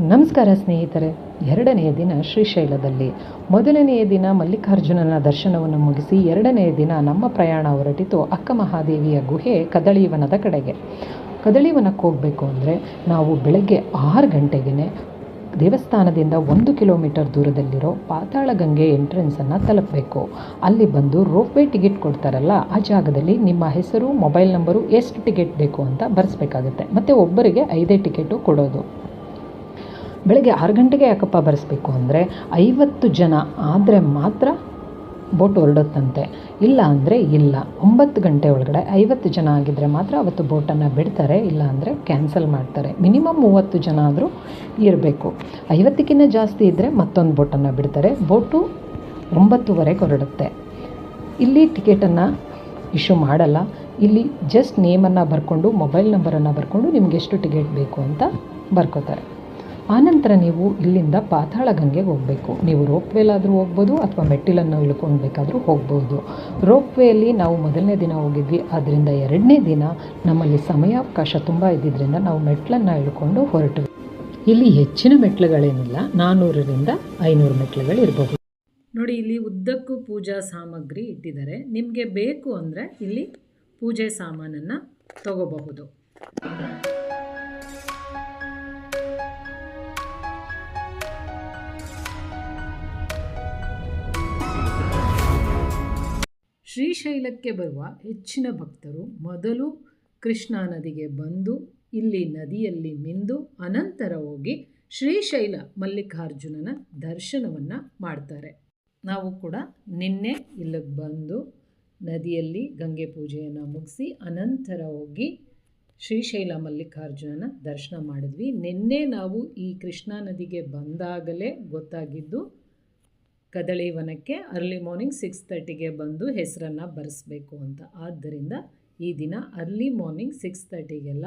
ನಮಸ್ಕಾರ ಸ್ನೇಹಿತರೆ. ಎರಡನೆಯ ದಿನ ಶ್ರೀಶೈಲದಲ್ಲಿ, ಮೊದಲನೆಯ ದಿನ ಮಲ್ಲಿಕಾರ್ಜುನನ ದರ್ಶನವನ್ನು ಮುಗಿಸಿ ಎರಡನೆಯ ದಿನ ನಮ್ಮ ಪ್ರಯಾಣ ಹೊರಟಿತು ಅಕ್ಕ ಮಹಾದೇವಿಯ ಗುಹೆ ಕದಳೀವನದ ಕಡೆಗೆ. ಕದಳೀವನಕ್ಕೆ ಹೋಗಬೇಕು ಅಂದರೆ ನಾವು ಬೆಳಗ್ಗೆ 6 ಗಂಟೆಗೆ ದೇವಸ್ಥಾನದಿಂದ 1 ಕಿಲೋಮೀಟರ್ ದೂರದಲ್ಲಿರೋ ಪಾತಾಳ ಗಂಗೆ ಎಂಟ್ರೆನ್ಸನ್ನು ತಲುಪಬೇಕು. ಅಲ್ಲಿ ಬಂದು ರೋಪ್ವೇ ಟಿಕೆಟ್ ಕೊಡ್ತಾರಲ್ಲ, ಆ ಜಾಗದಲ್ಲಿ ನಿಮ್ಮ ಹೆಸರು, ಮೊಬೈಲ್ ನಂಬರು, ಎಷ್ಟು ಟಿಕೆಟ್ ಬೇಕು ಅಂತ ಬರೆಸ್ಬೇಕಾಗುತ್ತೆ. ಮತ್ತು ಒಬ್ಬರಿಗೆ 5 ಟಿಕೆಟು ಕೊಡೋದು. ಬೆಳಗ್ಗೆ 6 ಗಂಟೆಗೆ ಯಾಕಪ್ಪ ಬರೆಸ್ಬೇಕು ಅಂದರೆ 50 ಜನ ಆದರೆ ಮಾತ್ರ ಬೋಟ್ ಹೊರಡುತ್ತಂತೆ, ಇಲ್ಲ ಅಂದರೆ ಇಲ್ಲ. 9 ಗಂಟೆ ಒಳಗಡೆ 50 ಜನ ಆಗಿದ್ದರೆ ಮಾತ್ರ ಅವತ್ತು ಬೋಟನ್ನು ಬಿಡ್ತಾರೆ, ಇಲ್ಲ ಅಂದರೆ ಕ್ಯಾನ್ಸಲ್ ಮಾಡ್ತಾರೆ. ಮಿನಿಮಮ್ 30 ಜನ ಆದರೂ ಇರಬೇಕು. 50ಕ್ಕಿಂತ ಜಾಸ್ತಿ ಇದ್ದರೆ ಮತ್ತೊಂದು ಬೋಟನ್ನು ಬಿಡ್ತಾರೆ. ಬೋಟು 9:30ಗೆ ಹೊರಡುತ್ತೆ. ಇಲ್ಲಿ ಟಿಕೆಟನ್ನು ಇಶ್ಯೂ ಮಾಡಲ್ಲ. ಇಲ್ಲಿ ಜಸ್ಟ್ ನೇಮನ್ನು ಬರ್ಕೊಂಡು, ಮೊಬೈಲ್ ನಂಬರನ್ನು ಬರ್ಕೊಂಡು ನಿಮ್ಗೆ ಎಷ್ಟು ಟಿಕೆಟ್ ಬೇಕು ಅಂತ ಬರ್ಕೋತಾರೆ. ಆನಂತರ ನೀವು ಇಲ್ಲಿಂದ ಪಾತಾಳ ಗಂಗೆಗೆ ಹೋಗಬೇಕು. ನೀವು ರೋಪ್ವೇಲಾದರೂ ಹೋಗ್ಬೋದು ಅಥವಾ ಮೆಟ್ಟಿಲನ್ನು ಇಳ್ಕೊಂಡು ಬೇಕಾದರೂ ಹೋಗ್ಬೋದು. ರೋಪ್ವೇಯಲ್ಲಿ ನಾವು ಮೊದಲನೇ ದಿನ ಹೋಗಿದ್ವಿ, ಆದ್ದರಿಂದ ಎರಡನೇ ದಿನ ನಮ್ಮಲ್ಲಿ ಸಮಯಾವಕಾಶ ತುಂಬ ಇದ್ದಿದ್ದರಿಂದ ನಾವು ಮೆಟ್ಲನ್ನು ಇಳ್ಕೊಂಡು ಹೊರಟ್ವಿ. ಇಲ್ಲಿ ಹೆಚ್ಚಿನ ಮೆಟ್ಲುಗಳೇನಿಲ್ಲ, 400ರಿಂದ 500 ಮೆಟ್ಲುಗಳಿರಬಹುದು. ನೋಡಿ, ಇಲ್ಲಿ ಉದ್ದಕ್ಕೂ ಪೂಜಾ ಸಾಮಗ್ರಿ ಇಟ್ಟಿದ್ದಾರೆ. ನಿಮಗೆ ಬೇಕು ಅಂದರೆ ಇಲ್ಲಿ ಪೂಜೆ ಸಾಮಾನನ್ನು ತಗೋಬಹುದು. ಶ್ರೀಶೈಲಕ್ಕೆ ಬರುವ ಹೆಚ್ಚಿನ ಭಕ್ತರು ಮೊದಲು ಕೃಷ್ಣಾ ನದಿಗೆ ಬಂದು ಇಲ್ಲಿ ನದಿಯಲ್ಲಿ ಮಿಂದು ಅನಂತರ ಹೋಗಿ ಶ್ರೀಶೈಲ ಮಲ್ಲಿಕಾರ್ಜುನನ ದರ್ಶನವನ್ನು ಮಾಡ್ತಾರೆ. ನಾವು ಕೂಡ ನಿನ್ನೆ ಇಲ್ಲಿಗೆ ಬಂದು ನದಿಯಲ್ಲಿ ಗಂಗೆ ಪೂಜೆಯನ್ನು ಮುಗಿಸಿ ಅನಂತರ ಹೋಗಿ ಶ್ರೀಶೈಲ ಮಲ್ಲಿಕಾರ್ಜುನನ ದರ್ಶನ ಮಾಡಿದ್ವಿ. ನಿನ್ನೆ ನಾವು ಈ ಕೃಷ್ಣಾ ನದಿಗೆ ಬಂದಾಗಲೇ ಗೊತ್ತಾಗಿದ್ದು ಕದಳೀವನಕ್ಕೆ ಅರ್ಲಿ ಮಾರ್ನಿಂಗ್ 6:30ಗೆ ಬಂದು ಹೆಸರನ್ನು ಬರೆಸ್ಬೇಕು ಅಂತ. ಆದ್ದರಿಂದ ಈ ದಿನ ಅರ್ಲಿ ಮಾರ್ನಿಂಗ್ 6:30ಗೆಲ್ಲ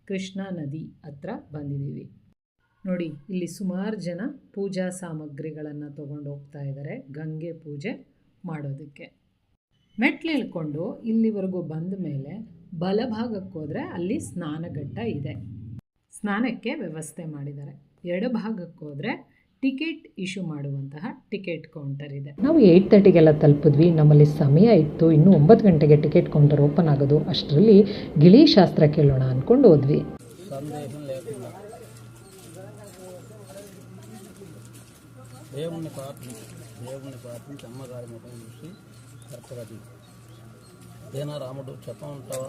ಕೃಷ್ಣಾ ನದಿ ಹತ್ರ ಬಂದಿದ್ದೀವಿ. ನೋಡಿ, ಇಲ್ಲಿ ಸುಮಾರು ಜನ ಪೂಜಾ ಸಾಮಗ್ರಿಗಳನ್ನು ತೊಗೊಂಡು ಹೋಗ್ತಾ ಇದ್ದಾರೆ ಗಂಗೆ ಪೂಜೆ ಮಾಡೋದಕ್ಕೆ. ಮೆಟ್ಲು ಇಳ್ಕೊಂಡು ಇಲ್ಲಿವರೆಗೂ ಬಂದ ಮೇಲೆ ಬಲಭಾಗಕ್ಕೆ ಹೋದರೆ ಅಲ್ಲಿ ಸ್ನಾನಘಟ್ಟ ಇದೆ, ಸ್ನಾನಕ್ಕೆ ವ್ಯವಸ್ಥೆ ಮಾಡಿದ್ದಾರೆ. ಎಡಭಾಗಕ್ಕೆ ಹೋದರೆ ಟಿಕೆಟ್ ಇಶ್ಯೂ ಮಾಡುವಂತಹ ಟಿಕೆಟ್ ಕೌಂಟರ್ ಇದೆ. ನಾವು 8:30ಗೆಲ್ಲ ತಲುಪಿದ್ವಿ. ನಮ್ಮಲ್ಲಿ ಸಮಯ ಇತ್ತು, ಇನ್ನೂ 9 ಗಂಟೆಗೆ ಟಿಕೆಟ್ ಕೌಂಟರ್ ಓಪನ್ ಆಗೋದು. ಅಷ್ಟರಲ್ಲಿ ಗಿಳಿ ಶಾಸ್ತ್ರ ಕೇಳೋಣ ಅಂದ್ಕೊಂಡು ಹೋದ್ವಿ. దేవుణ్ణి ప్రార్థించి అమ్మగారి ముఖం చూసి కర్తవ్యం ఏనా రాముడు చెప్పమంటావా?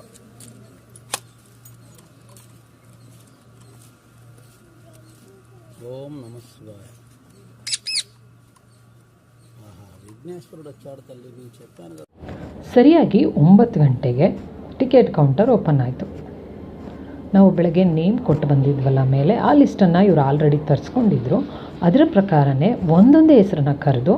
ఓం నమ శివాయ. ವಿಘ್ನೇಶ್ವರುడు వచ్చాడు తల్లి, నేను చెప్పాను కదా. ಸರಿಯಾಗಿ 9 ಗಂಟೆಗೆ ಟಿಕೆಟ್ ಕೌಂಟರ್ ಓಪನ್ ಆಯಿತು. ನಾವು ಬೆಳಗ್ಗೆ ನೇಮ್ ಕೊಟ್ಟು ಬಂದಿದ್ವಲ್ಲ ಮೇಲೆ, ಆ ಲಿಸ್ಟನ್ನು ಇವರು ಆಲ್ರೆಡಿ ತರಿಸ್ಕೊಂಡಿದ್ರು. ಅದರ ಪ್ರಕಾರನೇ ಒಂದೊಂದೇ ಹೆಸರನ್ನು ಕರೆದು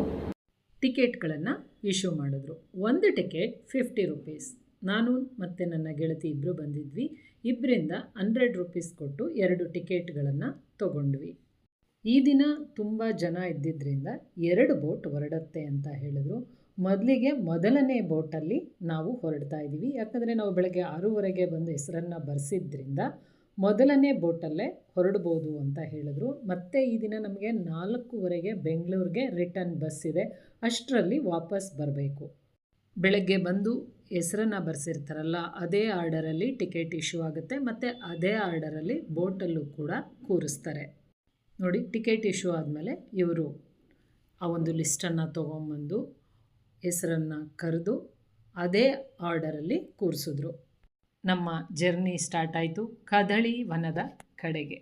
ಟಿಕೆಟ್ಗಳನ್ನು ಇಶ್ಯೂ ಮಾಡಿದ್ರು. ಒಂದು ಟಿಕೆಟ್ 50 ರೂಪೀಸ್. ನಾನು ಮತ್ತು ನನ್ನ ಗೆಳತಿ ಇಬ್ಬರು ಬಂದಿದ್ವಿ. ಇಬ್ಬರಿಂದ 100 ರೂಪೀಸ್ ಕೊಟ್ಟು 2 ಟಿಕೆಟ್ಗಳನ್ನು ತೊಗೊಂಡ್ವಿ. ಈ ದಿನ ತುಂಬ ಜನ ಇದ್ದಿದ್ದರಿಂದ 2 ಬೋಟ್ ಹೊರಡುತ್ತೆ ಅಂತ ಹೇಳಿದ್ರು. ಮೊದಲಿಗೆ ಮೊದಲನೇ ಬೋಟಲ್ಲಿ ನಾವು ಹೊರಡ್ತಾ ಇದ್ದೀವಿ. ಯಾಕಂದರೆ ನಾವು ಬೆಳಗ್ಗೆ 6:30ಗೆ ಬಂದು ಹೆಸರನ್ನು ಬರೆಸಿದ್ರಿಂದ ಮೊದಲನೇ ಬೋಟಲ್ಲೇ ಹೊರಡ್ಬೋದು ಅಂತ ಹೇಳಿದ್ರು. ಮತ್ತು ಈ ದಿನ ನಮಗೆ 4:15ಗೆ ಬೆಂಗಳೂರಿಗೆ ರಿಟರ್ನ್ ಬಸ್ ಇದೆ, ಅಷ್ಟರಲ್ಲಿ ವಾಪಸ್ ಬರಬೇಕು. ಬೆಳಗ್ಗೆ ಬಂದು ಹೆಸರನ್ನು ಬರೆಸಿರ್ತಾರಲ್ಲ, ಅದೇ ಆರ್ಡರಲ್ಲಿ ಟಿಕೆಟ್ ಇಶ್ಯೂ ಆಗುತ್ತೆ ಮತ್ತು ಅದೇ ಆರ್ಡರಲ್ಲಿ ಬೋಟಲ್ಲೂ ಕೂಡ ಕೂರಿಸ್ತಾರೆ. ನೋಡಿ, ಟಿಕೆಟ್ ಇಶ್ಯೂ ಆದಮೇಲೆ ಇವರು ಆ ಒಂದು ಲಿಸ್ಟನ್ನು ತೊಗೊಂಬಂದು ಹೆಸರನ್ನು ಕರೆದು ಅದೇ ಆರ್ಡರಲ್ಲಿ ಕೂರಿಸಿದ್ರು. ನಮ್ಮ ಜರ್ನಿ ಸ್ಟಾರ್ಟ್ ಆಯಿತು ಕದಳೀವನದ ಕಡೆಗೆ.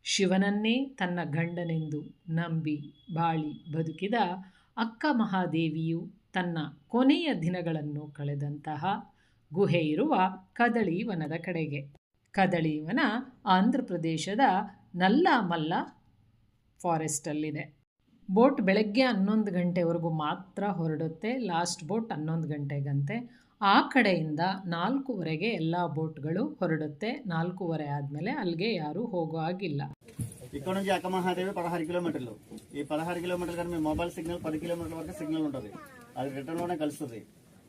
ಶಿವನನ್ನೇ ತನ್ನ ಗಂಡನೆಂದು ನಂಬಿ ಬಾಳಿ ಬದುಕಿದ ಅಕ್ಕ ಮಹಾದೇವಿಯು ತನ್ನ ಕೊನೆಯ ದಿನಗಳನ್ನು ಕಳೆದಂತಹ ಗುಹೆ ಇರುವ ಕದಳೀವನದ ಕಡೆಗೆ. ಕದಳೀವನ ಆಂಧ್ರ ಪ್ರದೇಶದ ನಲ್ಲಾಮಲ್ಲ ಫಾರೆಸ್ಟಲ್ಲಿದೆ. ಬೋಟ್ ಬೆಳಗ್ಗೆ 11 ಗಂಟೆವರೆಗೂ ಮಾತ್ರ ಹೊರಡುತ್ತೆ. Last boat 11 ಗಂಟೆಗಂತೆ. ಆ ಕಡೆಯಿಂದ 4:15ಗೆ ಎಲ್ಲ ಬೋಟ್ಗಳು ಹೊರಡುತ್ತೆ. 4:15 ಆದಮೇಲೆ ಅಲ್ಲಿಗೆ ಯಾರೂ ಹೋಗೋ ಆಗಿಲ್ಲ. ఇక్కడ నుంచి అక్క మహాదేవి 16 కిలోమీటర్లు. ఈ 16 కిలోమీటర్లు కానీ మీ మొబైల్ సిగ్నల్ 10 కిలోమీటర్ల వరకు సిగ్నల్ ఉంటుంది. అది రిటర్న్లోనే కలుస్తుంది.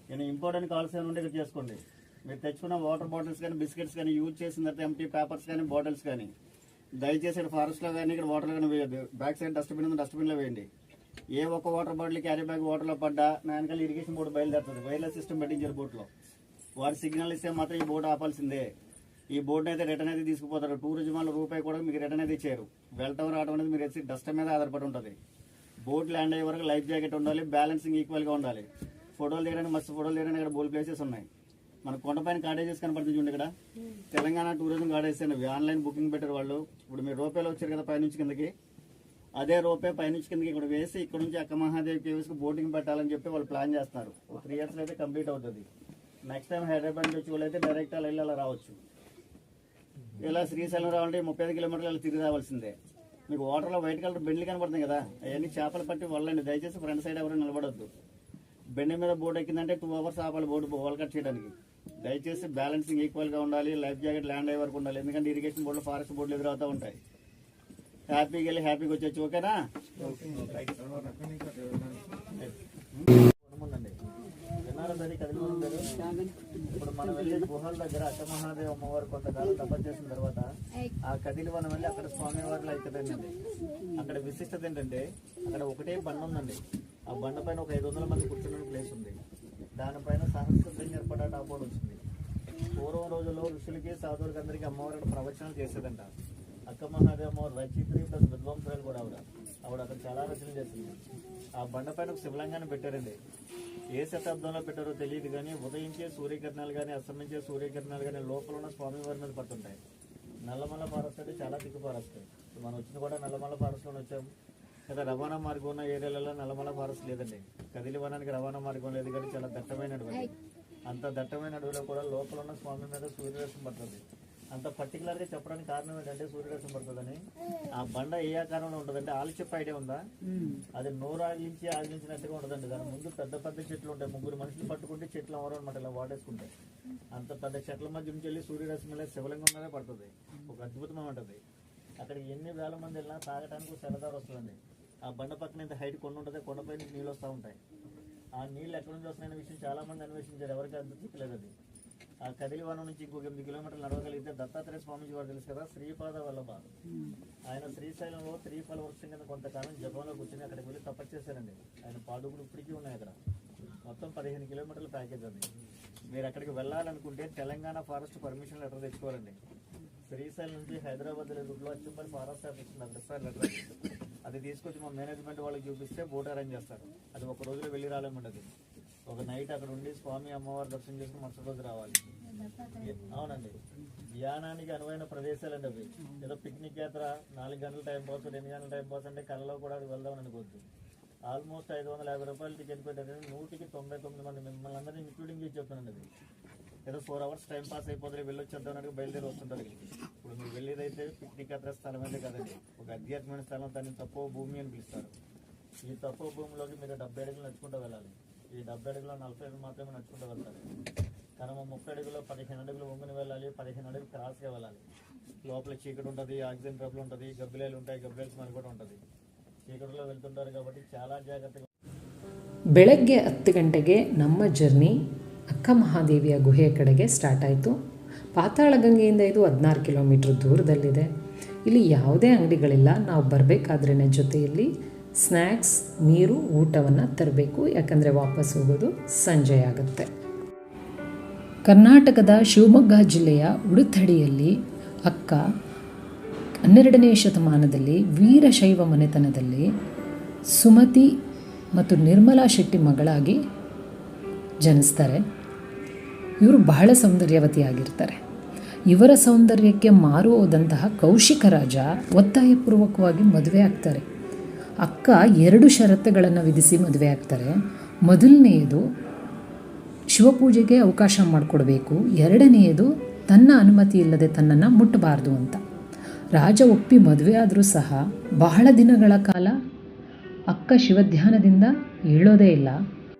నేను ఇంపార్టెంట్ కాల్స్ ఏమైనా ఉంటే ఇక్కడ చేసుకోండి. మీరు తెచ్చుకున్న వాటర్ బాటిల్స్ కానీ బిస్కెట్స్ కానీ యూజ్ చేసిన తర్వాత ఎంటీ పేపర్స్ కానీ బాటిల్స్ కానీ దయచేసి ఇక్కడ ఫారెస్ట్లో కానీ ఇక్కడ వాటర్లో కానీ వేయద్దు. బ్యాక్ సైడ్ డస్ట్బిన్ ఉంది, డస్ట్బిన్లో వేయండి. ఏ ఒక్క వాటర్ బాటిల్ క్యారీ బ్యాగ్ వాటర్లో పడ్డా నా వెనకాల ఇరిగేషన్ బోర్డు బయలుదేరుతుంది. వైర్లెస్ సిస్టమ్ పెట్టించారు బోట్లో. వాడు సిగ్నల్ ఇస్తే మాత్రం ఈ బోర్డు ఆపాల్సిందే. ఈ బోర్డుని అయితే రిటర్న్ అయితే తీసుకుపోతారు. టూరిజం వాళ్ళు రూపాయి కూడా మీకు రిటర్న్ అయితే ఇచ్చారు. వెళ్ళటం రావడం అనేది మీరు వేసి డస్ట్ మీద ఆధారపడి ఉంటుంది. బోట్ ల్యాండ్ అయ్యే వరకు లైఫ్ జాకెట్ ఉండాలి, బ్యాలెన్సింగ్ ఈక్వల్గా ఉండాలి. ఫోటోలు తీయడానికి మస్తు ఫోటోలు తీయడానికి ఇక్కడ బోల్ ప్లేసెస్ ఉన్నాయి. మన కొండపైన కాటేజెస్ కనపడుతుంది చూడండి. ఇక్కడ తెలంగాణ టూరిజం కాటేజెస్ అనేవి ఆన్లైన్ బుకింగ్ పెట్టారు వాళ్ళు. ఇప్పుడు మీరు రూపాయలు వచ్చారు కదా పైనుంచి కిందకి, అదే రూపాయి పైనుంచి కిందకి ఇక్కడ వేసి ఇక్కడ నుంచి అక్క మహాదేవి కేవ్స్కి బోటింగ్ పెట్టాలని చెప్పి వాళ్ళు ప్లాన్ చేస్తున్నారు. 3 years అయితే కంప్లీట్ అవుతుంది. నెక్స్ట్ టైం హైదరాబాద్ నుంచి వచ్చి వాళ్ళైతే డైరెక్ట్ అలా వెళ్ళి అలా రావచ్చు. ఇలా శ్రీశైలం రావాలంటే 35 kilometers ఇలా తిరిగి రావాల్సిందే. మీకు వాటర్లో వైట్ కలర్ బెండ్లు కనపడుతుంది కదా, అవన్నీ చేపలు పట్టి వల్లండి. దయచేసి ఫ్రంట్ సైడ్ ఎవరైనా నిలబడొద్దు. బెండ్ మీద బోట్ ఎక్కిందంటే 2 hours ఆపాలి బోట్ వాల్ కట్ చేయడానికి. దయచేసి బ్యాలెన్సింగ్ ఈక్వల్గా ఉండాలి, లైఫ్ జాకెట్ ల్యాండ్ అయ్యే వరకు ఉండాలి. ఎందుకంటే ఇరిగేషన్ బోర్డులు ఫారెస్ట్ బోర్డులు ఎదురవుతూ ఉంటాయి. హ్యాపీగా వెళ్ళి హ్యాపీగా వచ్చేచ్చు. ఓకేనా? ఇప్పుడు మనం వెళ్ళే గుహల దగ్గర అక్క మహాదేవి అమ్మవారు కొంతకాలం తపస్సు చేసిన తర్వాత ఆ కదిలి వనం వెళ్ళి అక్కడ స్వామివారిలో అవుతుందండి. అక్కడ విశిష్టత ఏంటంటే అక్కడ ఒకటే బండ ఉందండి. ఆ బండ పైన ఒక 500 మంది కూర్చున్న ప్లేస్ ఉంది. దానిపైన సంస్కృతం ఏర్పడ టాపోడ్ వచ్చింది. పూర్వం రోజుల్లో ఋషులకి సాధువులకి అందరికీ అమ్మవారు ప్రవచనాలు చేసేదంట. అక్క మహాదేవి అమ్మవారు రచయిత్రి ప్లస్ విద్వాంసురాలు కూడా ఆవిడ అక్కడ చాలా రచనలు చేసింది. ఆ బండ పైన ఒక శివలింగాన్ని పెట్టారండి. ఏ శతాబ్దంలో పెట్టారో తెలియదు కానీ ఉదయించే సూర్యకిరణాలు కానీ అస్తమించే సూర్యకిరణాలు కానీ లోపల ఉన్న స్వామివారి మీద పడుతుంటాయి. నల్లమల్ల ఫారెస్ట్ అంటే చాలా తిక్కు ఫారెస్ట్. మనం వచ్చిన కూడా నల్లమల్ల ఫారెస్ట్లోనే వచ్చాము కదా. రవాణా మార్గం ఉన్న ఏరియాలలో నల్లమల్ల ఫారెస్ట్ లేదండి. కదిలి వనానికి రవాణా మార్గం లేదు కానీ చాలా దట్టమైన అడవి. అంత దట్టమైన అడవిలో కూడా లోపల ఉన్న స్వామి మీద సూర్యరశ్మి పడుతుంది. అంత పర్టికులర్గా చెప్పడానికి కారణం ఏంటంటే సూర్యరశ్మి పడుతుందని. ఆ బండ ఏ ఆకారంలో ఉంటుందంటే ఆల్చిప్ ఐడియా ఉందా? అది నోరు ఆగించినట్టుగా ఉంటుందండి. దాని ముందు పెద్ద పెద్ద చెట్లు ఉంటాయి. 3 మనుషులు పట్టుకుంటే చెట్లు అవరు అనమాట, ఇలా వాడేసుకుంటాయి. అంత పెద్ద చెట్ల మధ్య నుంచి వెళ్ళి సూర్యరశ్మి మీద శివలింగం మీదే పడుతుంది. ఒక అద్భుతమైన ఉంటుంది. అక్కడికి ఎన్ని వేల మంది వెళ్ళినా తాగడానికి సరదారు వస్తుందండి. ఆ బండ పక్కన ఇంత హైట్ కొండ ఉంటుంది, కొండపై నుంచి నీళ్ళు వస్తూ ఉంటాయి. ఆ నీళ్ళు ఎక్కడి నుంచి వస్తున్నాయనే విషయం చాలా మంది అన్వేషించారు, ఎవరికి అనిపించలేదు అది. ఆ కదిలి వనం నుంచి ఇంకొక 8 kilometers నడవగలిగితే దత్తాత్రేయ స్వామిజీ వారు తెలుసు కదా, శ్రీపాద వల్లభ. ఆయన శ్రీశైలంలో 3 ఫల వృక్షం కింద కొంతకాలం జపంలో కూర్చొని అక్కడికి వెళ్ళి తపస్సు చేశారండి. ఆయన పాడుగులు ఇప్పటికీ ఉన్నాయి అక్కడ. మొత్తం 15 kilometers ప్యాకేజ్ అది. మీరు అక్కడికి వెళ్ళాలనుకుంటే తెలంగాణ ఫారెస్ట్ పర్మిషన్ లెటర్ తెచ్చుకోవాలండి. శ్రీశైలం నుంచి హైదరాబాద్ రూట్లో అచ్చుపల్లి ఫారెస్ట్ ఆఫీస్ ఉంది, లెటర్. అది తీసుకొచ్చి మా మేనేజ్మెంట్ వాళ్ళకి చూపిస్తే బోట్ అరేంజ్ చేస్తారు. అది ఒక రోజులో వెళ్ళి రాలేముండదు. ఒక నైట్ అక్కడ ఉండి స్వామి అమ్మవారి దర్శనం చేసుకుని మరుసటి రోజు రావాలి. అవునండి, ధ్యానానికి అనువైన ప్రదేశాలు అండి అవి. ఏదో పిక్నిక్ యాత్ర 4 గంటల టైం పాస్, 2 గంటల టైం పాస్ అంటే కళ్ళలో కూడా అది వెళ్దామని అనుకోవద్దు. ఆల్మోస్ట్ 550 రూపాయలు టికెట్ పెట్టారు. 199 మంది మిమ్మల్ని అందరినీ ఇంక్లూడింగ్ చేసి చెప్తానండి. అది ఏదో 4 hours టైం పాస్ అయిపోతుంది, వెళ్ళొచ్చేద్దాం అన్నట్టు బయలుదేరి వస్తుంటారు. ఇప్పుడు మీరు వెళ్ళేదైతే పిక్నిక్ యాత్ర స్థలం అయితే కదండి, ఒక ఆధ్యాత్మిక స్థలం. దాన్ని తక్కువ భూమి అని పిలుస్తారు. ఈ తక్కువ భూమిలోకి మీరు 70 అడుగులు నడుచుకుంటూ వెళ్ళాలి. ఈ 70 అడుగులో 40 అడుగులు మాత్రమే నడుచుకుంటూ వెళ్తారు. కనుమ 30 అడుగులో 15 అడుగులు వంగుని వెళ్ళాలి, 15 అడుగులు క్రాస్గా వెళ్ళాలి. లోపల చీకటి ఉంటుంది, ఆక్సిజన్ ట్రబుల్ ఉంటుంది, గబ్బిలాలు ఉంటాయి, గబ్బిలాల స్మెల్ కూడా ఉంటుంది. చీకటిలో వెళ్తుంటారు కాబట్టి చాలా జాగ్రత్తగా. ಬೆಳಗ್ಗೆ 10 ಗಂಟೆಗೆ ನಮ್ಮ ಜರ್ನಿ ಅಕ್ಕ ಮಹಾದೇವಿಯ ಗುಹೆಯ ಕಡೆಗೆ ಸ್ಟಾರ್ಟ್ ಆಯಿತು. ಪಾತಾಳಗಂಗೆಯಿಂದ ಇದು 16 kilometers ದೂರದಲ್ಲಿದೆ. ಇಲ್ಲಿ ಯಾವುದೇ ಅಂಗಡಿಗಳಿಲ್ಲ. ನಾವು ಬರಬೇಕಾದ್ರೇ ಜೊತೆಯಲ್ಲಿ ಸ್ನ್ಯಾಕ್ಸ್, ನೀರು, ಊಟವನ್ನು ತರಬೇಕು. ಯಾಕಂದರೆ ವಾಪಸ್ ಹೋಗೋದು ಸಂಜೆ ಆಗುತ್ತೆ. ಕರ್ನಾಟಕದ ಶಿವಮೊಗ್ಗ ಜಿಲ್ಲೆಯ ಉಡುತಡಿಯಲ್ಲಿ ಅಕ್ಕ 12ನೇ ಶತಮಾನದಲ್ಲಿ ವೀರಶೈವ ಮನೆತನದಲ್ಲಿ ಸುಮತಿ ಮತ್ತು ನಿರ್ಮಲಾ ಶೆಟ್ಟಿ ಮಗಳಾಗಿ ಜನಿಸ್ತಾರೆ. ಇವರು ಬಹಳ ಸೌಂದರ್ಯವತಿಯಾಗಿರ್ತಾರೆ. ಇವರ ಸೌಂದರ್ಯಕ್ಕೆ ಮಾರು ಹೋದಂತಹ ಕೌಶಿಕ ರಾಜ ಒತ್ತಾಯಪೂರ್ವಕವಾಗಿ ಮದುವೆ ಆಗ್ತಾರೆ. ಅಕ್ಕ 2 ಷರತ್ತುಗಳನ್ನು ವಿಧಿಸಿ ಮದುವೆ ಆಗ್ತಾರೆ. ಮೊದಲನೆಯದು ಶಿವಪೂಜೆಗೆ ಅವಕಾಶ ಮಾಡಿಕೊಡ್ಬೇಕು, 2ನೇದು ತನ್ನ ಅನುಮತಿ ಇಲ್ಲದೆ ತನ್ನನ್ನು ಮುಟ್ಟಬಾರ್ದು ಅಂತ. ರಾಜ ಒಪ್ಪಿ ಮದುವೆ ಆದರೂ ಸಹ ಬಹಳ ದಿನಗಳ ಕಾಲ ಅಕ್ಕ ಶಿವಧ್ಯಾನದಿಂದ ಏಳೋದೇ ಇಲ್ಲ.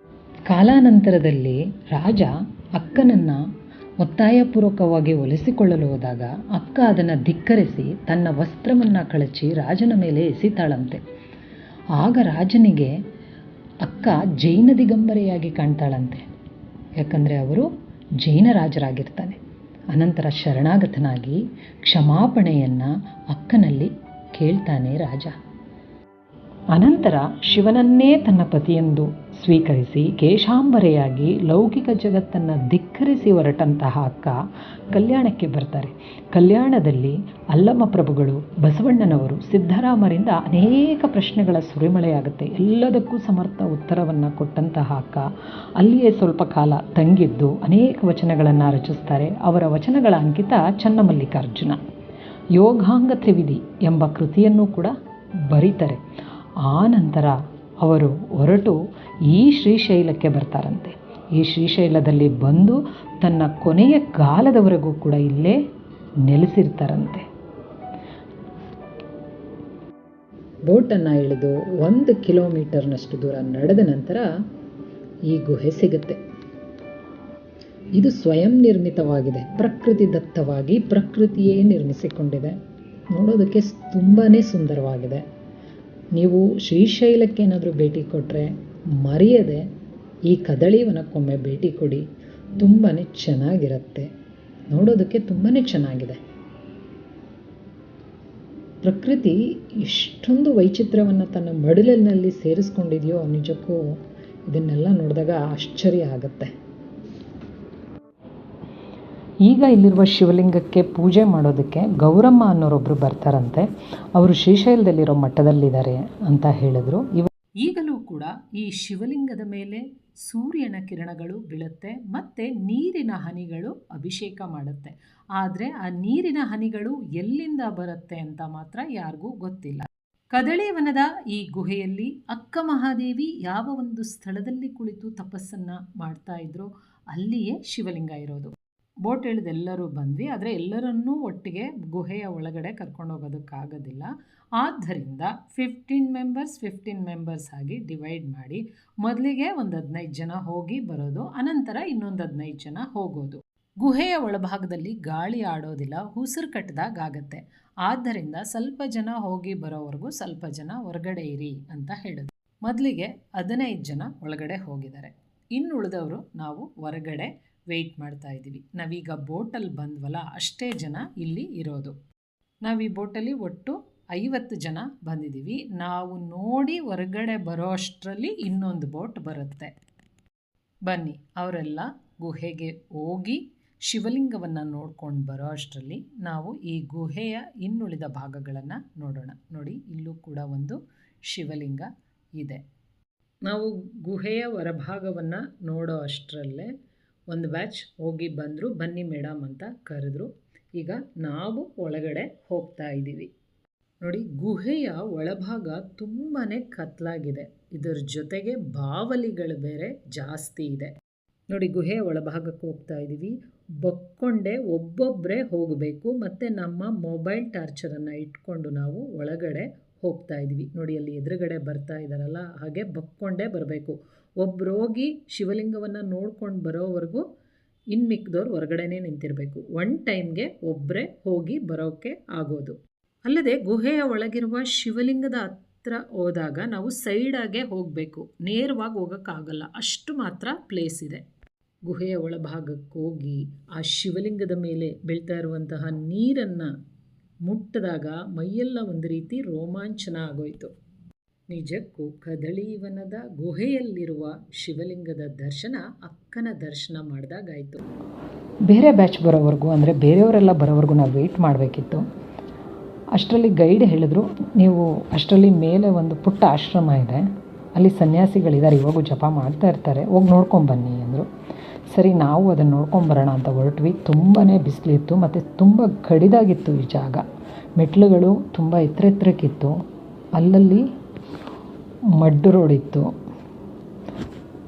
ಕಾಲಾನಂತರದಲ್ಲಿ ರಾಜ ಅಕ್ಕನನ್ನು ಒತ್ತಾಯಪೂರ್ವಕವಾಗಿ ಒಲಿಸಿಕೊಳ್ಳಲು ಹೋದಾಗ ಅಕ್ಕ ಅದನ್ನು ಧಿಕ್ಕರಿಸಿ ತನ್ನ ವಸ್ತ್ರವನ್ನು ಕಳಚಿ ರಾಜನ ಮೇಲೆ ಎಸಿತಾಳಂತೆ. ಆಗ ರಾಜನಿಗೆ ಅಕ್ಕ ಜೈನ ದಿಗಂಬರೆಯಾಗಿ ಕಾಣ್ತಾಳಂತೆ. ಯಾಕಂದರೆ ಅವರು ಜೈನ ರಾಜರಾಗಿರ್ತಾನೆ. ಅನಂತರ ಶರಣಾಗತನಾಗಿ ಕ್ಷಮಾಪಣೆಯನ್ನು ಅಕ್ಕನಲ್ಲಿ ಕೇಳ್ತಾನೆ ರಾಜ. ಅನಂತರ ಶಿವನನ್ನೇ ತನ್ನ ಪತಿಯೆಂದು ಸ್ವೀಕರಿಸಿ ಕೇಶಾಂಬರೆಯಾಗಿ ಲೌಕಿಕ ಜಗತ್ತನ್ನು ಧಿಕ್ಕರಿಸಿ ಹೊರಟಂತಹ ಅಕ್ಕ ಕಲ್ಯಾಣಕ್ಕೆ ಬರ್ತಾರೆ. ಕಲ್ಯಾಣದಲ್ಲಿ ಅಲ್ಲಮ ಪ್ರಭುಗಳು, ಬಸವಣ್ಣನವರು, ಸಿದ್ದರಾಮರಿಂದ ಅನೇಕ ಪ್ರಶ್ನೆಗಳ ಸುರಿಮಳೆಯಾಗುತ್ತೆ. ಎಲ್ಲದಕ್ಕೂ ಸಮರ್ಥ ಉತ್ತರವನ್ನು ಕೊಟ್ಟಂತಹ ಅಕ್ಕ ಅಲ್ಲಿಯೇ ಸ್ವಲ್ಪ ಕಾಲ ತಂಗಿದ್ದು ಅನೇಕ ವಚನಗಳನ್ನು ರಚಿಸ್ತಾರೆ. ಅವರ ವಚನಗಳ ಅಂಕಿತ ಚನ್ನಮಲ್ಲಿಕಾರ್ಜುನ. ಯೋಗಾಂಗ ತ್ರಿವಿಧಿ ಎಂಬ ಕೃತಿಯನ್ನು ಕೂಡ ಬರೀತಾರೆ. ಆ ನಂತರ ಅವರು ಹೊರಟು ಈ ಶ್ರೀಶೈಲಕ್ಕೆ ಬರ್ತಾರಂತೆ. ಈ ಶ್ರೀಶೈಲದಲ್ಲಿ ಬಂದು ತನ್ನ ಕೊನೆಯ ಕಾಲದವರೆಗೂ ಕೂಡ ಇಲ್ಲೇ ನೆಲೆಸಿರ್ತಾರಂತೆ. ಬೋಟನ್ನು ಇಳಿದು 1 ಕಿಲೋಮೀಟರ್ನಷ್ಟು ದೂರ ನಡೆದ ನಂತರ ಈ ಗುಹೆ ಸಿಗುತ್ತೆ. ಇದು ಸ್ವಯಂ ನಿರ್ಮಿತವಾಗಿದೆ, ಪ್ರಕೃತಿ ದತ್ತವಾಗಿ ಪ್ರಕೃತಿಯೇ ನಿರ್ಮಿಸಿಕೊಂಡಿದೆ. ನೋಡೋದಕ್ಕೆ ತುಂಬಾ ಸುಂದರವಾಗಿದೆ. ನೀವು ಶ್ರೀಶೈಲಕ್ಕೆ ಏನಾದರೂ ಭೇಟಿ ಕೊಟ್ಟರೆ ಮರೆಯದೆ ಈ ಕದಳಿವನಕ್ಕೊಮ್ಮೆ ಭೇಟಿ ಕೊಡಿ. ತುಂಬಾ ಚೆನ್ನಾಗಿರುತ್ತೆ. ನೋಡೋದಕ್ಕೆ ತುಂಬಾ ಚೆನ್ನಾಗಿದೆ. ಪ್ರಕೃತಿ ಎಷ್ಟೊಂದು ವೈಚಿತ್ರ್ಯವನ್ನು ತನ್ನ ಮಡಿಲಿನಲ್ಲಿ ಸೇರಿಸ್ಕೊಂಡಿದೆಯೋ ನಿಜಕ್ಕೂ ಇದನ್ನೆಲ್ಲ ನೋಡಿದಾಗ ಆಶ್ಚರ್ಯ ಆಗುತ್ತೆ. ಈಗ ಇಲ್ಲಿರುವ ಶಿವಲಿಂಗಕ್ಕೆ ಪೂಜೆ ಮಾಡೋದಕ್ಕೆ ಗೌರಮ್ಮ ಅನ್ನೋರೊಬ್ಬರು ಬರ್ತಾರಂತೆ. ಅವರು ಶ್ರೀಶೈಲದಲ್ಲಿರೋ ಮಠದಲ್ಲಿದ್ದಾರೆ ಅಂತ ಹೇಳಿದ್ರು. ಈಗಲೂ ಕೂಡ ಈ ಶಿವಲಿಂಗದ ಮೇಲೆ ಸೂರ್ಯನ ಕಿರಣಗಳು ಬೀಳುತ್ತೆ ಮತ್ತು ನೀರಿನ ಹನಿಗಳು ಅಭಿಷೇಕ ಮಾಡುತ್ತೆ. ಆದರೆ ಆ ನೀರಿನ ಹನಿಗಳು ಎಲ್ಲಿಂದ ಬರುತ್ತೆ ಅಂತ ಮಾತ್ರ ಯಾರಿಗೂ ಗೊತ್ತಿಲ್ಲ. ಕದಳಿವನದ ಈ ಗುಹೆಯಲ್ಲಿ ಅಕ್ಕ ಮಹಾದೇವಿ ಯಾವ ಒಂದು ಸ್ಥಳದಲ್ಲಿ ಕುಳಿತು ತಪಸ್ಸನ್ನು ಮಾಡ್ತಾ ಇದ್ರೋ ಅಲ್ಲಿಯೇ ಶಿವಲಿಂಗ ಇರೋದು. ಬೋಟ್ ಇಳಿದು ಎಲ್ಲರೂ ಬಂದ್ವಿ, ಆದರೆ ಎಲ್ಲರನ್ನೂ ಒಟ್ಟಿಗೆ ಗುಹೆಯ ಒಳಗಡೆ ಕರ್ಕೊಂಡು ಹೋಗೋದಕ್ಕಾಗೋದಿಲ್ಲ. ಆದ್ದರಿಂದ 15 ಮೆಂಬರ್ಸ್ ಆಗಿ ಡಿವೈಡ್ ಮಾಡಿ ಮೊದಲಿಗೆ ಒಂದು 15 ಜನ ಹೋಗಿ ಬರೋದು, ಅನಂತರ ಇನ್ನೊಂದು 15 ಜನ ಹೋಗೋದು. ಗುಹೆಯ ಒಳಭಾಗದಲ್ಲಿ ಗಾಳಿ ಆಡೋದಿಲ್ಲ, ಉಸಿರು ಕಟ್ಟಿದಾಗತ್ತೆ. ಆದ್ದರಿಂದ ಸ್ವಲ್ಪ ಜನ ಹೋಗಿ ಬರೋವರೆಗೂ ಸ್ವಲ್ಪ ಜನ ಹೊರಗಡೆ ಇರಿ ಅಂತ ಹೇಳಿದ್ರು. ಮೊದಲಿಗೆ 15 ಜನ ಒಳಗಡೆ ಹೋಗಿದ್ದಾರೆ. ಇನ್ನು ಉಳಿದವರು ನಾವು ಹೊರಗಡೆ ವೆಯ್ಟ್ ಮಾಡ್ತಾ ಇದ್ದೀವಿ. ನಾವೀಗ ಬೋಟಲ್ಲಿ ಬಂದ್ವಲ್ಲ, ಅಷ್ಟೇ ಜನ ಇಲ್ಲಿ ಇರೋದು. ನಾವು ಈ ಬೋಟಲ್ಲಿ ಒಟ್ಟು 50 ಜನ ಬಂದಿದ್ದೀವಿ. ನಾವು ನೋಡಿ ಹೊರಗಡೆ ಬರೋ ಅಷ್ಟರಲ್ಲಿ ಇನ್ನೊಂದು ಬೋಟ್ ಬರುತ್ತೆ. ಬನ್ನಿ, ಅವರೆಲ್ಲ ಗುಹೆಗೆ ಹೋಗಿ ಶಿವಲಿಂಗವನ್ನು ನೋಡ್ಕೊಂಡು ಬರೋ ಅಷ್ಟರಲ್ಲಿ ನಾವು ಈ ಗುಹೆಯ ಇನ್ನುಳಿದ ಭಾಗಗಳನ್ನು ನೋಡೋಣ. ನೋಡಿ, ಇಲ್ಲೂ ಕೂಡ ಒಂದು ಶಿವಲಿಂಗ ಇದೆ. ನಾವು ಗುಹೆಯ ಹೊರಭಾಗವನ್ನು ನೋಡೋ ಅಷ್ಟರಲ್ಲೇ ಒಂದು ಬ್ಯಾಚ್ ಹೋಗಿ ಬಂದರು. ಬನ್ನಿ ಮೇಡಮ್ ಅಂತ ಕರೆದ್ರು. ಈಗ ನಾವು ಒಳಗಡೆ ಹೋಗ್ತಾ ಇದ್ದೀವಿ. ನೋಡಿ, ಗುಹೆಯ ಒಳಭಾಗ ತುಂಬಾ ಕತ್ಲಾಗಿದೆ. ಇದರ ಜೊತೆಗೆ ಬಾವಲಿಗಳು ಬೇರೆ ಜಾಸ್ತಿ ಇದೆ. ನೋಡಿ, ಗುಹೆಯ ಒಳಭಾಗಕ್ಕೆ ಹೋಗ್ತಾ ಇದ್ದೀವಿ. ಬಕ್ಕೊಂಡೆ ಒಬ್ಬೊಬ್ಬರೇ ಹೋಗಬೇಕು ಮತ್ತು ನಮ್ಮ ಮೊಬೈಲ್ ಟಾರ್ಚರನ್ನು ಇಟ್ಕೊಂಡು ನಾವು ಒಳಗಡೆ ಹೋಗ್ತಾ ಇದ್ದೀವಿ. ನೋಡಿ, ಅಲ್ಲಿ ಎದುರುಗಡೆ ಬರ್ತಾ ಇದ್ದಾರಲ್ಲ, ಹಾಗೆ ಬಕ್ಕೊಂಡೇ ಬರಬೇಕು. ಒಬ್ರು ಹೋಗಿ ಶಿವಲಿಂಗವನ್ನು ನೋಡ್ಕೊಂಡು ಬರೋವರೆಗೂ ಇನ್ನು ಮಿಕ್ಕಿದವ್ರು ಹೊರಗಡೆನೇ ನಿಂತಿರಬೇಕು. ಒನ್ ಟೈಮ್ಗೆ ಒಬ್ಬರೇ ಹೋಗಿ ಬರೋಕ್ಕೆ ಆಗೋದು. ಅಲ್ಲದೆ ಗುಹೆಯ ಒಳಗಿರುವ ಶಿವಲಿಂಗದ ಹತ್ರ ಹೋದಾಗ ನಾವು ಸೈಡಾಗೆ ಹೋಗಬೇಕು, ನೇರವಾಗಿ ಹೋಗೋಕ್ಕಾಗಲ್ಲ, ಅಷ್ಟು ಮಾತ್ರ ಪ್ಲೇಸ್ ಇದೆ. ಗುಹೆಯ ಒಳಭಾಗಕ್ಕೆ ಹೋಗಿ ಆ ಶಿವಲಿಂಗದ ಮೇಲೆ ಬೀಳ್ತಾ ಇರುವಂತಹ ನೀರನ್ನು ಮುಟ್ಟಿದಾಗ ಮೈಯೆಲ್ಲ ಒಂದು ರೀತಿ ರೋಮಾಂಚನ ಆಗೋಯ್ತು. ನಿಜಕ್ಕೂ ಕದಳಿವನದ ಗುಹೆಯಲ್ಲಿರುವ ಶಿವಲಿಂಗದ ದರ್ಶನ ಅಕ್ಕನ ದರ್ಶನ ಮಾಡಿದಾಗಾಯಿತು. ಬೇರೆ ಬ್ಯಾಚ್ ಬರೋವರೆಗೂ, ಅಂದರೆ ಬೇರೆಯವರೆಲ್ಲ ಬರೋವರೆಗೂ ನಾವು ವೆಯ್ಟ್ ಮಾಡಬೇಕಿತ್ತು. ಅಷ್ಟರಲ್ಲಿ ಗೈಡ್ ಹೇಳಿದ್ರು, ನೀವು ಅಷ್ಟರಲ್ಲಿ ಮೇಲೆ ಒಂದು ಪುಟ್ಟ ಆಶ್ರಮ ಇದೆ, ಅಲ್ಲಿ ಸನ್ಯಾಸಿಗಳಿದ್ದಾರೆ, ಇವಾಗೂ ಜಪ ಮಾಡ್ತಾ ಇರ್ತಾರೆ, ಹೋಗಿ ನೋಡ್ಕೊಂಬನ್ನಿ ಅಂದರು. ಸರಿ, ನಾವು ಅದನ್ನು ನೋಡ್ಕೊಂಬರೋಣ ಅಂತ ಹೊರಟ್ವಿ. ತುಂಬಾ ಬಿಸಿಲಿತ್ತು ಮತ್ತು ತುಂಬ ಕಡಿದಾಗಿತ್ತು ಈ ಜಾಗ. ಮೆಟ್ಲುಗಳು ತುಂಬ ಎತ್ತರಕ್ಕಿತ್ತು. ಅಲ್ಲಲ್ಲಿ ಮಡ್ಡು ರೋಡ್ ಇತ್ತು.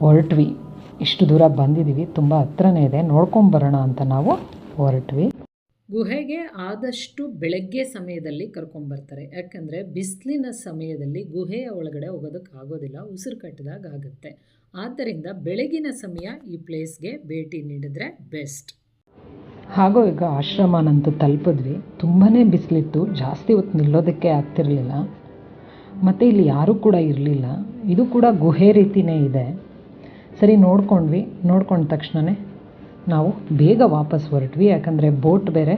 ಹೊರಟ್ವಿ. ಇಷ್ಟು ದೂರ ಬಂದಿದ್ದೀವಿ, ತುಂಬ ಹತ್ರನೇ ಇದೆ, ನೋಡ್ಕೊಂಬರೋಣ ಅಂತ ನಾವು ಹೊರಟ್ವಿ. ಗುಹೆಗೆ ಆದಷ್ಟು ಬೆಳಗ್ಗೆ ಸಮಯದಲ್ಲಿ ಕರ್ಕೊಂಬರ್ತಾರೆ. ಯಾಕಂದರೆ ಬಿಸಿಲಿನ ಸಮಯದಲ್ಲಿ ಗುಹೆಯ ಒಳಗಡೆ ಹೋಗೋದಕ್ಕಾಗೋದಿಲ್ಲ, ಉಸಿರು ಕಟ್ಟಿದಾಗ ಆಗುತ್ತೆ. ಆದ್ದರಿಂದ ಬೆಳಗಿನ ಸಮಯ ಈ ಪ್ಲೇಸ್ಗೆ ಭೇಟಿ ನೀಡಿದ್ರೆ ಬೆಸ್ಟ್. ಹಾಗೂ ಈಗ ಆಶ್ರಮನಂತೂ ತಲುಪಿದ್ವಿ. ತುಂಬಾ ಬಿಸಿಲಿತ್ತು, ಜಾಸ್ತಿ ಹೊತ್ತು ನಿಲ್ಲೋದಕ್ಕೆ ಆಗ್ತಿರಲಿಲ್ಲ. ಮತ್ತು ಇಲ್ಲಿ ಯಾರೂ ಕೂಡ ಇರಲಿಲ್ಲ. ಇದು ಕೂಡ ಗುಹೆ ರೀತಿಯೇ ಇದೆ. ಸರಿ, ನೋಡ್ಕೊಂಡ್ವಿ. ನೋಡ್ಕೊಂಡ ತಕ್ಷಣವೇ ನಾವು ಬೇಗ ವಾಪಸ್ ಹೊರಟ್ವಿ, ಯಾಕಂದರೆ ಬೋಟ್ ಬೇರೆ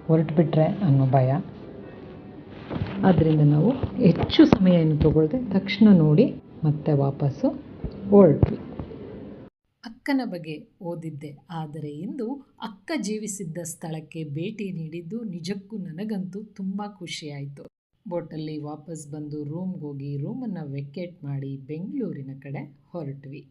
ಹೊರಟುಬಿಟ್ರೆ ಅನ್ನೋ ಭಯ. ಆದ್ದರಿಂದ ನಾವು ಹೆಚ್ಚು ಸಮಯ ಏನು ತಗೊಳ್ಳದೆ ತಕ್ಷಣ ನೋಡಿ ಮತ್ತೆ ವಾಪಸ್ಸು ಹೊರಟ್ವಿ. ಅಕ್ಕನ ಬಗ್ಗೆ ಓದಿದ್ದೆ, ಆದರೆ ಇಂದು ಅಕ್ಕ ಜೀವಿಸಿದ್ದ ಸ್ಥಳಕ್ಕೆ ಭೇಟಿ ನೀಡಿದ್ದು ನಿಜಕ್ಕೂ ನನಗಂತೂ ತುಂಬ ಖುಷಿಯಾಯಿತು. ಬೋಟಲ್ಲಿ ವಾಪಸ್ ಬಂದು ರೂಮ್ಗೆ ಹೋಗಿ ರೂಮನ್ನು ವೆಕೇಟ್ ಮಾಡಿ ಬೆಂಗಳೂರಿನ ಕಡೆ ಹೊರಟ್ವಿ.